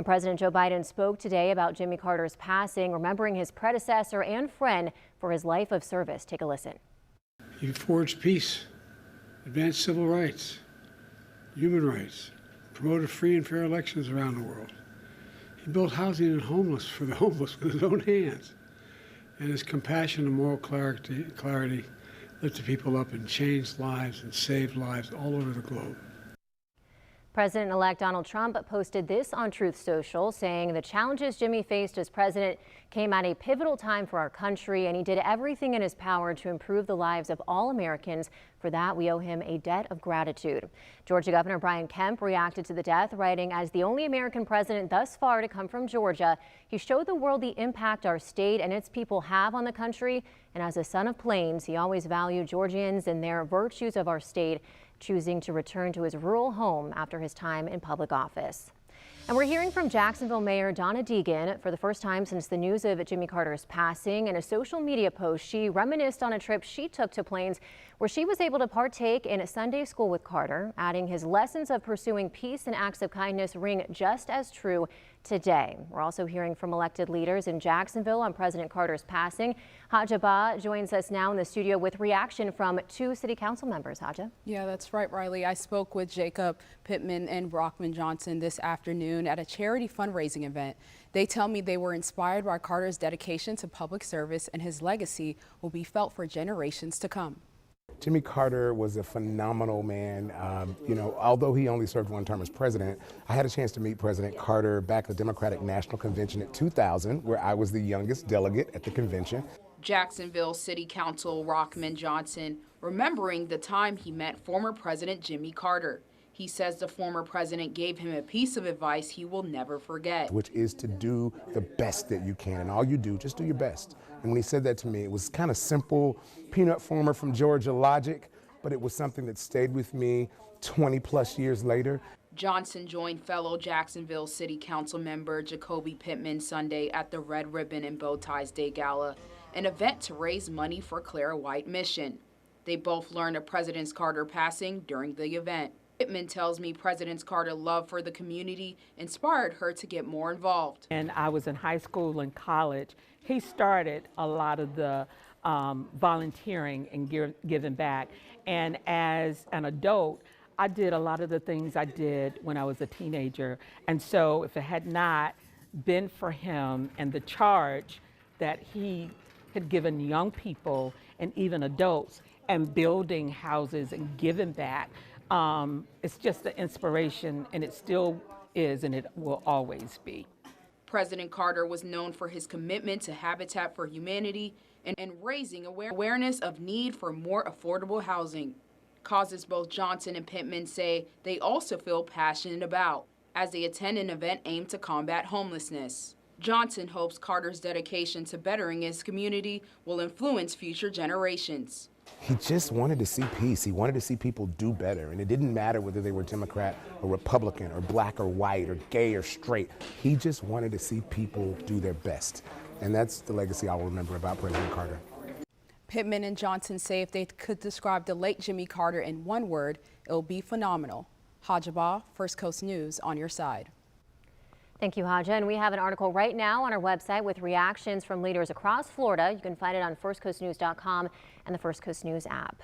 And President Joe Biden spoke today about Jimmy Carter's passing, remembering his predecessor and friend for his life of service. Take a listen. He forged peace, advanced civil rights, human rights, promoted free and fair elections around the world. He built housing for the homeless with his own hands. And his compassion and moral clarity lifted people up and changed lives and saved lives all over the globe. President-elect Donald Trump posted this on Truth Social, saying the challenges Jimmy faced as president came at a pivotal time for our country, and he did everything in his power to improve the lives of all Americans. For that, we owe him a debt of gratitude. Georgia Governor Brian Kemp reacted to the death, writing, "As the only American president thus far to come from Georgia, he showed the world the impact our state and its people have on the country. And as a son of Plains, he always valued Georgians and their virtues of our state, choosing to return to his rural home after his time in public office." And we're hearing from Jacksonville Mayor Donna Deegan for the first time since the news of Jimmy Carter's passing. In a social media post, she reminisced on a trip she took to Plains where she was able to partake in a Sunday school with Carter, adding his lessons of pursuing peace and acts of kindness ring just as true today. We're also hearing from elected leaders in Jacksonville on President Carter's passing. Haja Bah joins us now in the studio with reaction from two city council members. Haja. Yeah, that's right, Riley. I spoke with Jacob Pittman and Brockman Johnson this afternoon at a charity fundraising event. They tell me they were inspired by Carter's dedication to public service, and his legacy will be felt for generations to come. Jimmy Carter was a phenomenal man. Although he only served one term as president, I had a chance to meet President Carter back at the Democratic National Convention in 2000, where I was the youngest delegate at the convention. Jacksonville City Council Brockman Johnson remembering the time he met former President Jimmy Carter. He says the former president gave him a piece of advice he will never forget, which is to do the best that you can, and all you do, just do your best. And when he said that to me, it was kind of simple, peanut farmer from Georgia logic, but it was something that stayed with me 20 plus years later. Johnson joined fellow Jacksonville City Council member Jacoby Pittman Sunday at the Red Ribbon and Bow Ties Day Gala, an event to raise money for Clara White Mission. They both learned of President Carter passing during the event. Pittman tells me President Carter's love for the community inspired her to get more involved. And I was in high school and college. He started a lot of the volunteering and giving back. And as an adult, I did a lot of the things I did when I was a teenager. And so if it had not been for him and the charge that he had given young people and even adults and building houses and giving back, it's just an inspiration, and it still is, and it will always be. President Carter was known for his commitment to Habitat for Humanity and raising awareness of need for more affordable housing, causes both Johnson and Pittman say they also feel passionate about as they attend an event aimed to combat homelessness. Johnson hopes Carter's dedication to bettering his community will influence future generations. He just wanted to see peace. He wanted to see people do better. And it didn't matter whether they were Democrat or Republican or black or white or gay or straight. He just wanted to see people do their best. And that's the legacy I will remember about President Carter. Pittman and Johnson say if they could describe the late Jimmy Carter in one word, it will be phenomenal. Haja Bah, First Coast News, on your side. Thank you, Haja. And we have an article right now on our website with reactions from leaders across Florida. You can find it on firstcoastnews.com and the First Coast News app.